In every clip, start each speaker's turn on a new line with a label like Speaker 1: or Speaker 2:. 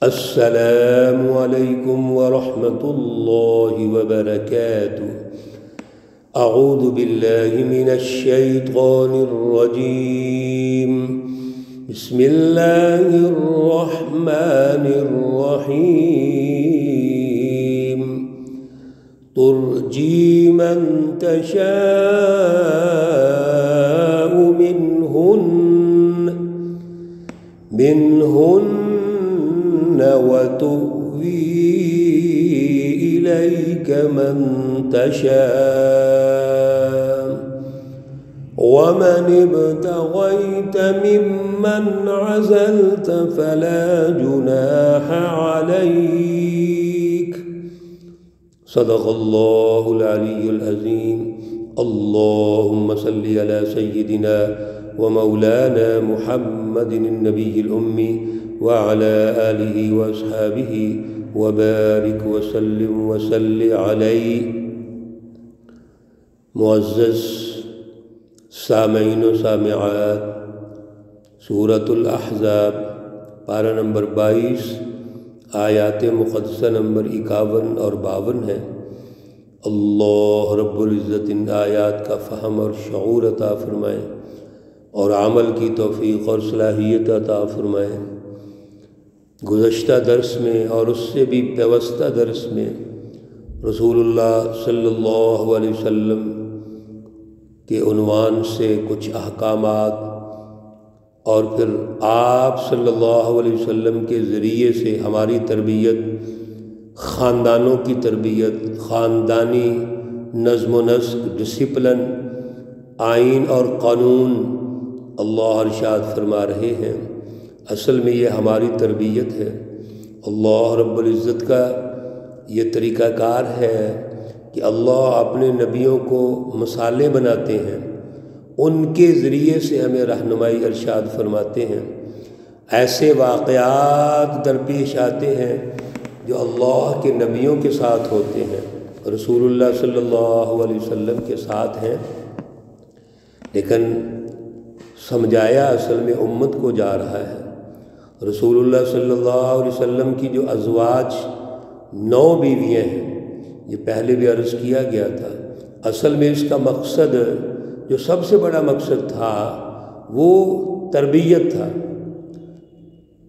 Speaker 1: السلام علیکم ورحمۃ اللہ وبرکاتہ۔ اعوذ باللہ من الشیطان الرجیم، بسم اللہ الرحمن الرحیم۔ ترجی من تشاء منہن وتؤوي إليك من تشاء ومن ابتغيت ممن عزلت فلا جناح عليك، صدق الله العلي العظيم۔ اللهم صل على سيدنا ومولانا محمد النبي الأمي وعلى آلہ واصحابہ وبارک وسلم وصل علیہ۔ معزز سامعین و سامعات، سورۃ الاحزاب پارہ نمبر 22 آیات مقدسہ نمبر 51 اور 52 ہے۔ اللہ رب العزت ان آیات کا فہم اور شعور عطا فرمائے اور عمل کی توفیق اور صلاحیت عطا فرمائے۔ گزشتہ درس میں اور اس سے بھی پیوستہ درس میں رسول اللہ صلی اللہ علیہ وسلم کے عنوان سے کچھ احکامات اور پھر آپ صلی اللہ علیہ وسلم کے ذریعے سے ہماری تربیت، خاندانوں کی تربیت، خاندانی نظم و نسق، ڈسپلن، آئین اور قانون اللہ ارشاد فرما رہے ہیں۔ اصل میں یہ ہماری تربیت ہے۔ اللہ رب العزت کا یہ طریقہ کار ہے کہ اللہ اپنے نبیوں کو مثالیں بناتے ہیں، ان کے ذریعے سے ہمیں رہنمائی ارشاد فرماتے ہیں۔ ایسے واقعات درپیش آتے ہیں جو اللہ کے نبیوں کے ساتھ ہوتے ہیں، رسول اللہ صلی اللہ علیہ وسلم کے ساتھ ہیں، لیکن سمجھایا اصل میں امت کو جا رہا ہے۔ رسول اللہ صلی اللہ علیہ وسلم کی جو ازواج 9 بیویاں ہیں، یہ پہلے بھی عرض کیا گیا تھا۔ اصل میں اس کا مقصد، جو سب سے بڑا مقصد تھا، وہ تربیت تھا،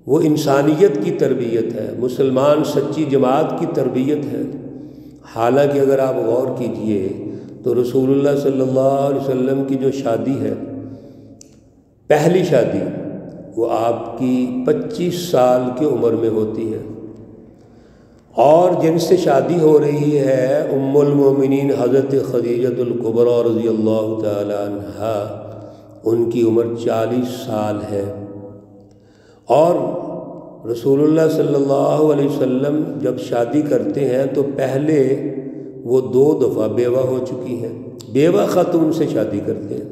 Speaker 1: وہ انسانیت کی تربیت ہے، مسلمان سچی جماعت کی تربیت ہے۔ حالانکہ اگر آپ غور کیجئے تو رسول اللہ صلی اللہ علیہ وسلم کی جو شادی ہے، پہلی شادی، وہ آپ کی 25 سال کی عمر میں ہوتی ہے، اور جن سے شادی ہو رہی ہے ام المومنین حضرت خدیجہ الکبریٰ رضی اللہ تعالی عنہا، ان کی عمر 40 سال ہے۔ اور رسول اللہ صلی اللہ علیہ وسلم جب شادی کرتے ہیں تو پہلے وہ 2 دفعہ بیوہ ہو چکی ہیں، بیوہ خاتون سے شادی کرتے ہیں،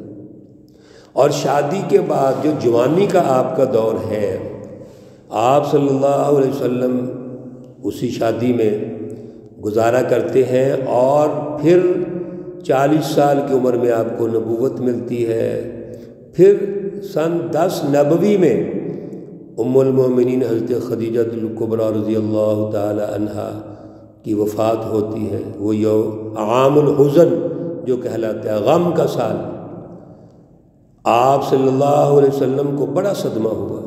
Speaker 1: اور شادی کے بعد جو جوانی کا آپ کا دور ہے، آپ صلی اللہ علیہ وسلم اسی شادی میں گزارا کرتے ہیں، اور پھر 40 سال کی عمر میں آپ کو نبوت ملتی ہے۔ پھر سن 10 نبوی میں ام المومنین حضرت خدیجہ الکبریٰ رضی اللہ تعالی عنہا کی وفات ہوتی ہے۔ وہ عام الحزن جو کہلاتا ہے، غم کا سال۔ آپ صلی اللہ علیہ وسلم کو بڑا صدمہ ہوا،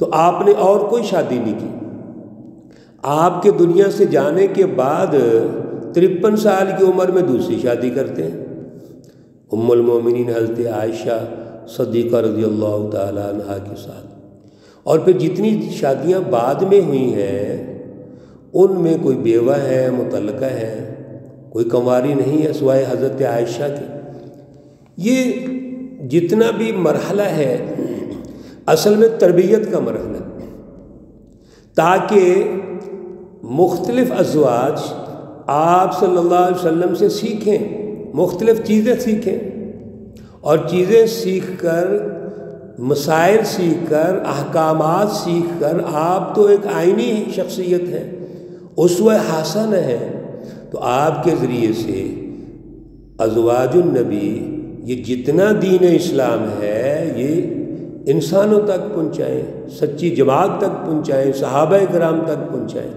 Speaker 1: تو آپ نے اور کوئی شادی نہیں کی۔ آپ کے دنیا سے جانے کے بعد 53 سال کی عمر میں دوسری شادی کرتے ہیں، ام المومنین حضرت عائشہ صدیقہ رضی اللہ تعالی عنہا کے ساتھ۔ اور پھر جتنی شادیاں بعد میں ہوئی ہیں، ان میں کوئی بیوہ ہے، مطلقہ ہے، کوئی کنواری نہیں ہے سوائے حضرت عائشہ کے۔ یہ جتنا بھی مرحلہ ہے اصل میں تربیت کا مرحلہ، تاکہ مختلف ازواج آپ صلی اللہ علیہ وسلم سے سیکھیں، مختلف چیزیں سیکھیں، اور چیزیں سیکھ کر، مسائل سیکھ کر، احکامات سیکھ کر آپ تو ایک آئینی شخصیت ہیں، اسوہ حسنہ ہے، تو آپ کے ذریعے سے ازواج النبی یہ جتنا دین اسلام ہے یہ انسانوں تک پہنچائیں، سچی جماعت تک پہنچائیں، صحابہ کرام تک پہنچائیں۔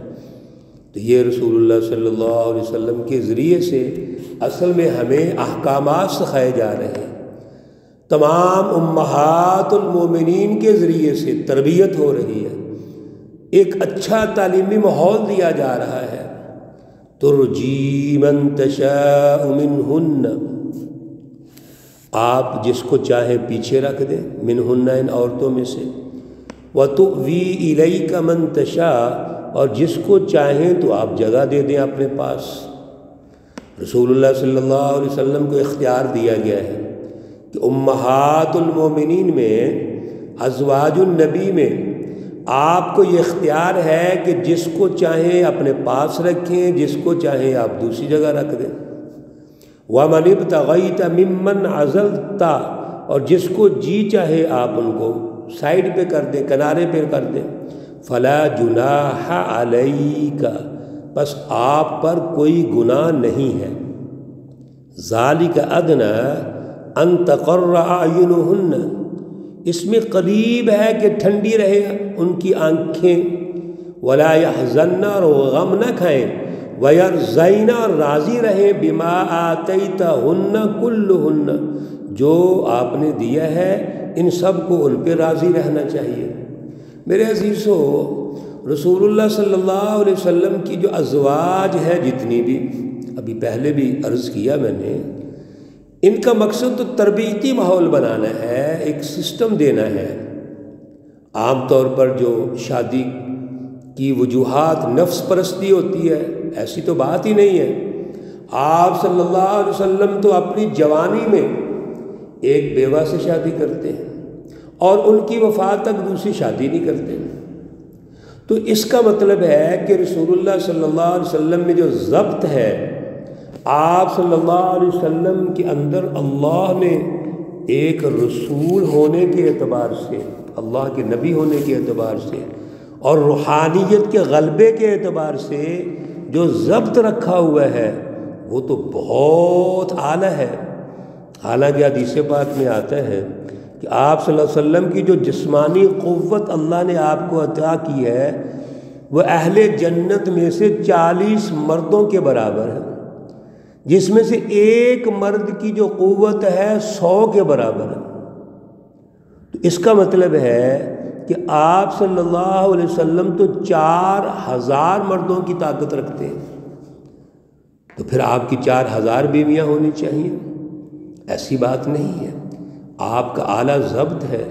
Speaker 1: تو یہ رسول اللہ صلی اللہ علیہ وسلم کے ذریعے سے اصل میں ہمیں احکامات سکھائے جا رہے ہیں، تمام امہات المومنین کے ذریعے سے تربیت ہو رہی ہے، ایک اچھا تعلیمی ماحول دیا جا رہا ہے۔ ترجی من تشاء منہن، آپ جس کو چاہیں پیچھے رکھ دیں، منہن ان عورتوں میں سے، وتؤوی الیک من تشاء، اور جس کو چاہیں تو آپ جگہ دے دیں اپنے پاس۔ رسول اللہ صلی اللہ علیہ وسلم کو اختیار دیا گیا ہے کہ امہات المومنین میں، ازواج النبی میں آپ کو یہ اختیار ہے کہ جس کو چاہیں اپنے پاس رکھیں، جس کو چاہیں آپ دوسری جگہ رکھ دیں۔ وَمَنِ ابْتَغَيْتَ مِمَّنْ عَزَلْتَ، اور جس کو جی چاہے آپ ان کو سائڈ پہ کر دیں، کنارے پہ کر دیں۔ فَلَا جُنَاحَ عَلَيْكَ، بس آپ پر کوئی گناہ نہیں ہے۔ ذَلِكَ أَدْنَىٰ أَن تَقَرَّ أَعْيُنُهُنَّ، اس میں قریب ہے کہ ٹھنڈی رہے ان کی آنکھیں، وَلَا يَحْزَنَّ، اور غم نہ کھائیں، وَيَرْضَيْنَ، اور راضی رہیں، بِمَا آتَيْتَهُنَّ كُلُّهُنَّ، جو آپ نے دیا ہے ان سب کو ان پہ راضی رہنا چاہیے۔ میرے عزیزو، رسول اللہ صلی اللہ علیہ وسلم کی جو ازواج ہے جتنی بھی، ابھی پہلے بھی عرض کیا میں نے، ان کا مقصد تو تربیتی ماحول بنانا ہے، ایک سسٹم دینا ہے۔ عام طور پر جو شادی کی وجوہات نفس پرستی ہوتی ہے، ایسی تو بات ہی نہیں ہے۔ آپ صلی اللہ علیہ وسلم تو اپنی جوانی میں ایک بیوہ سے شادی کرتے ہیں اور ان کی وفات تک دوسری شادی نہیں کرتے۔ تو اس کا مطلب ہے کہ رسول اللہ صلی اللہ علیہ وسلم میں جو ضبط ہے، آپ صلی اللہ علیہ وسلم کے اندر اللہ نے ایک رسول ہونے کے اعتبار سے، اللہ کے نبی ہونے کے اعتبار سے، اور روحانیت کے غلبے کے اعتبار سے جو ضبط رکھا ہوا ہے وہ تو بہت اعلیٰ ہے۔ حالانکہ حدیث پاک میں آتا ہے کہ آپ صلی اللہ علیہ وسلم کی جو جسمانی قوت اللہ نے آپ کو عطا کی ہے وہ اہل جنت میں سے 40 مردوں کے برابر ہے، جس میں سے ایک مرد کی جو قوت ہے 100 کے برابر ہے۔ تو اس کا مطلب ہے کہ آپ صلی اللہ علیہ وسلم تو 4000 مردوں کی طاقت رکھتے ہیں، تو پھر آپ کی 4000 بیویاں ہونی چاہیے؟ ایسی بات نہیں ہے۔ آپ کا اعلیٰ ضبط ہے،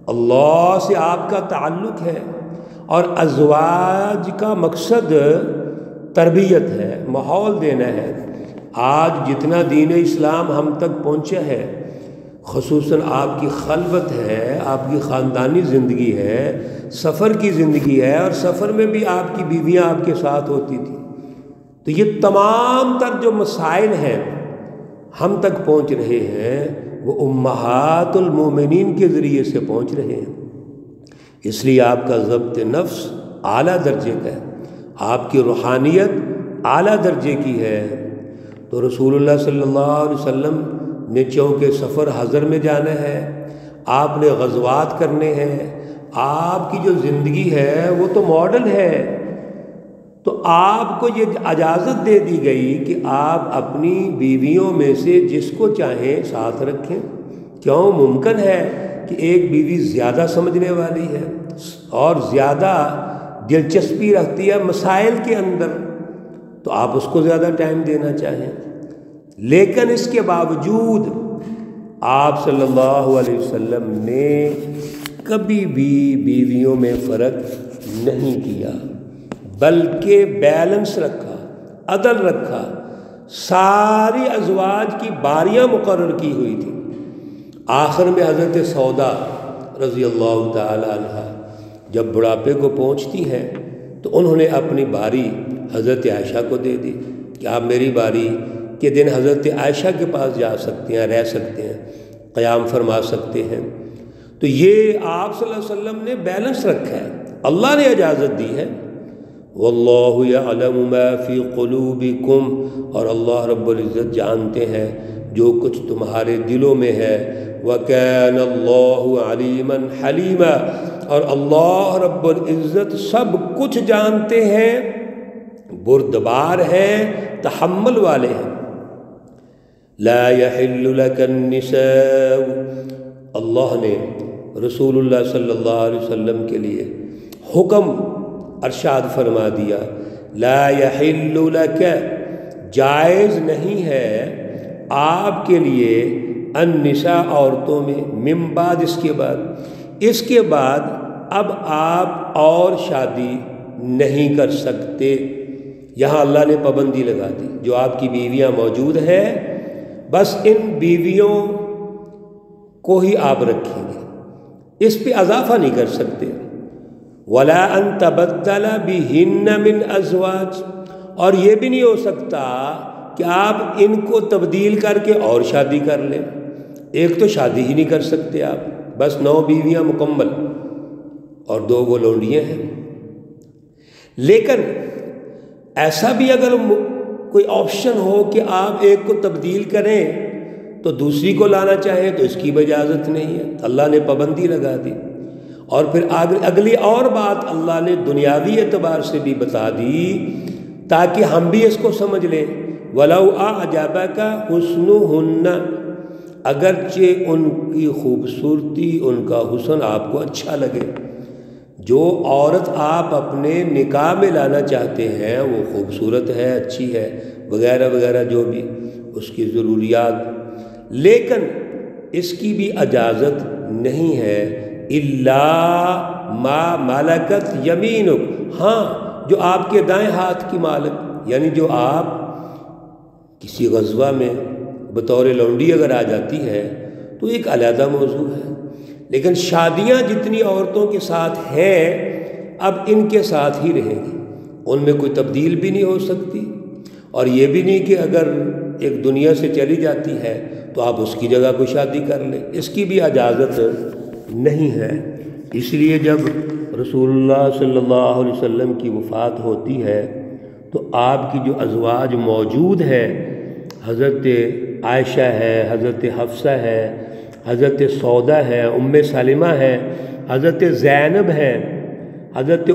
Speaker 1: اللہ سے آپ کا تعلق ہے، اور ازواج کا مقصد تربیت ہے، ماحول دینا ہے۔ آج جتنا دین اسلام ہم تک پہنچا ہے، خصوصاً آپ کی خلوت ہے، آپ کی خاندانی زندگی ہے، سفر کی زندگی ہے، اور سفر میں بھی آپ کی بیویاں آپ کے ساتھ ہوتی تھیں، تو یہ تمام تر جو مسائل ہیں ہم تک پہنچ رہے ہیں وہ امہات المومنین کے ذریعے سے پہنچ رہے ہیں۔ اس لیے آپ کا ضبط نفس اعلیٰ درجے کا ہے، آپ کی روحانیت اعلیٰ درجے کی ہے۔ تو رسول اللہ صلی اللہ علیہ وسلم نے چونکہ سفر حضر میں جانا ہے، آپ نے غزوات کرنے ہیں، آپ کی جو زندگی ہے وہ تو ماڈل ہے، تو آپ کو یہ اجازت دے دی گئی کہ آپ اپنی بیویوں میں سے جس کو چاہیں ساتھ رکھیں۔ کیوں؟ ممکن ہے کہ ایک بیوی زیادہ سمجھنے والی ہے اور زیادہ دلچسپی رکھتی ہے مسائل کے اندر، تو آپ اس کو زیادہ ٹائم دینا چاہیں، لیکن اس کے باوجود آپ صلی اللہ علیہ وسلم نے کبھی بھی بیویوں میں فرق نہیں کیا، بلکہ بیلنس رکھا، عدل رکھا۔ ساری ازواج کی باریاں مقرر کی ہوئی تھی۔ آخر میں حضرت سودا رضی اللہ تعالی عنہ جب بڑھاپے کو پہنچتی ہے تو انہوں نے اپنی باری حضرت عائشہ کو دے دی کہ آپ میری باری کے دن حضرت عائشہ کے پاس جا سکتے ہیں، رہ سکتے ہیں، قیام فرما سکتے ہیں۔ تو یہ آپ صلی اللہ علیہ وسلم نے بیلنس رکھا ہے، اللہ نے اجازت دی ہے۔ واللہ یعلم ما فی قلوبکم، اور اللہ رب العزت جانتے ہیں جو کچھ تمہارے دلوں میں ہے۔ وَكَانَ اللَّهُ عَلِيمًا حَلِيمًا، اور اللہ رب العزت سب کچھ جانتے ہیں، بردبار ہیں، تحمل والے ہیں۔ لا يحل لك النساء، اللہ نے رسول اللہ صلی اللہ علیہ وسلم کے لیے حکم ارشاد فرما دیا، لا يحل لك، جائز نہیں ہے آپ کے لیے، النساء عورتوں میں، من بعد اس کے بعد اب آپ اور شادی نہیں کر سکتے۔ یہاں اللہ نے پابندی لگا دی، جو آپ کی بیویاں موجود ہیں بس ان بیویوں کو ہی آپ رکھیں گے، اس پہ اضافہ نہیں کر سکتے۔ وَلَا أَن تَبَدَّلَ بِهِنَّ مِنْ أَزْوَاجٍ، اور یہ بھی نہیں ہو سکتا کہ آپ ان کو تبدیل کر کے اور شادی کر لیں، ایک تو شادی ہی نہیں کر سکتے آپ، بس 9 بیویاں مکمل اور 2 وہ لونڈیاں ہیں۔ لیکن ایسا بھی اگر کوئی آپشن ہو کہ آپ ایک کو تبدیل کریں تو دوسری کو لانا چاہیں تو اس کی بھی اجازت نہیں ہے، اللہ نے پابندی لگا دی۔ اور پھر اگلی اور بات اللہ نے دنیاوی اعتبار سے بھی بتا دی تاکہ ہم بھی اس کو سمجھ لیں، وَلَوْ أَعْجَبَكَ حُسْنُهُنَّ، اگرچہ ان کی خوبصورتی، ان کا حسن آپ کو اچھا لگے، جو عورت آپ اپنے نکاح میں لانا چاہتے ہیں وہ خوبصورت ہے، اچھی ہے، وغیرہ وغیرہ جو بھی اس کی ضروریات، لیکن اس کی بھی اجازت نہیں ہے، إِلَّا مَا مَلَكَتْ يَمِينُكَ، ہاں جو آپ کے دائیں ہاتھ کی مالک، یعنی جو آپ کسی غزوہ میں بطور لونڈی اگر آ جاتی ہے تو ایک علیحدہ موضوع ہے، لیکن شادیاں جتنی عورتوں کے ساتھ ہیں اب ان کے ساتھ ہی رہیں گی، ان میں کوئی تبدیل بھی نہیں ہو سکتی، اور یہ بھی نہیں کہ اگر ایک دنیا سے چلی جاتی ہے تو آپ اس کی جگہ کوئی شادی کر لیں، اس کی بھی اجازت نہیں ہے۔ اس لیے جب رسول اللہ صلی اللہ علیہ وسلم کی وفات ہوتی ہے تو آپ کی جو ازواج موجود ہے، حضرت عائشہ ہے، حضرت حفصہ ہے، حضرت سودا ہے، سلمہ ہے، حضرت زینب ہے، حضرت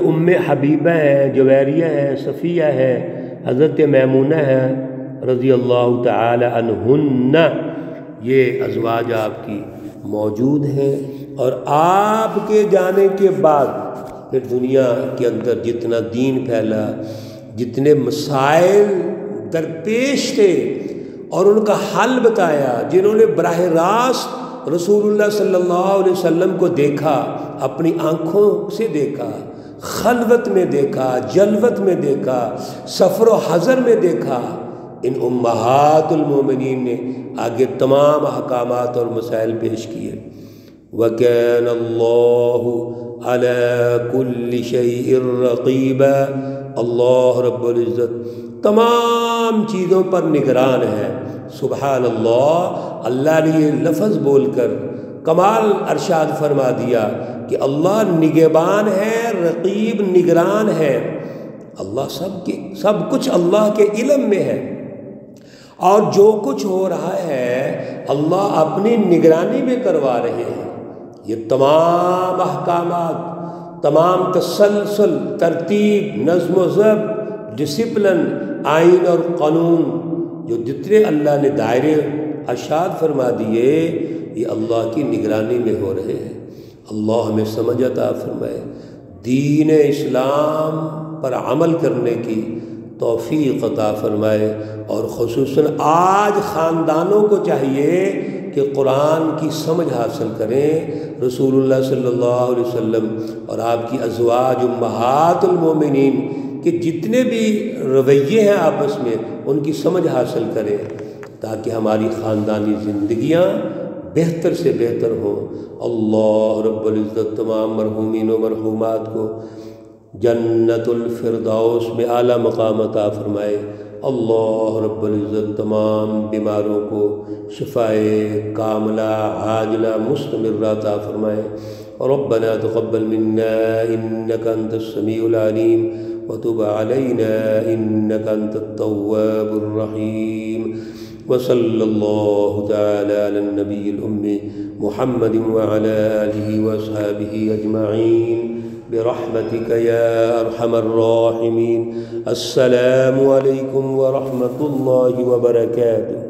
Speaker 1: حبیبہ ہے، جویریہ ہے، صفیہ ہے، حضرت میمونہ ہے رضی اللہ تعالی عنہن، یہ ازواج آپ کی موجود ہیں۔ اور آپ کے جانے کے بعد پھر دنیا کے اندر جتنا دین پھیلا، جتنے مسائل درپیش تھے اور ان کا حل بتایا، جنہوں نے براہ راست رسول اللہ صلی اللہ علیہ وسلم کو دیکھا، اپنی آنکھوں سے دیکھا، خلوت میں دیکھا، جلوت میں دیکھا، سفر و حضر میں دیکھا، ان امہات المومنین نے آگے تمام احکامات اور مسائل پیش کیے۔ وَكَانَ اللَّهُ عَلَى كُلِّ شَيْءٍ رَقِيبًا، اللہ رب العزت تمام چیزوں پر نگران ہے۔ سبحان اللہ، اللہ نے یہ لفظ بول کر کمال ارشاد فرما دیا کہ اللہ نگہبان ہے، رقیب نگران ہے، اللہ سب کچھ اللہ کے علم میں ہے، اور جو کچھ ہو رہا ہے اللہ اپنی نگرانی میں کروا رہے ہیں۔ یہ تمام احکامات، تمام تسلسل، ترتیب، نظم و ضبط، ڈسپلن، آئین اور قانون، جو جتنے اللہ نے دائرے ارشاد فرما دیے، یہ اللہ کی نگرانی میں ہو رہے ہیں۔ اللہ ہمیں سمجھ عطا فرمائے، دین اسلام پر عمل کرنے کی توفیق عطا فرمائے، اور خصوصاً آج خاندانوں کو چاہیے کہ قرآن کی سمجھ حاصل کریں، رسول اللہ صلی اللہ علیہ وسلم اور آپ کی ازواج امہات المومنین کہ جتنے بھی رویے ہیں آپس میں ان کی سمجھ حاصل کریں، تاکہ ہماری خاندانی زندگیاں بہتر سے بہتر ہوں۔ اللہ رب العزت تمام مرحومین و مرحومات کو جنت الفردوس میں اعلیٰ مقام عطا فرمائے۔ اللہ رب العزت تمام بیماروں کو شفائے کاملہ عاجلہ مستمرہ عطا فرمائے۔ ربنا تقبل منا انك انت السميع العليم وتب علينا انك انت التواب الرحيم وصلی اللہ تعالی علی النبی الأمی محمد وعلى آلہ وأصحابہ اجمعین برحمتک یا ارحم الراحمین۔ السلام علیکم ورحمۃ اللہ وبرکاتہ۔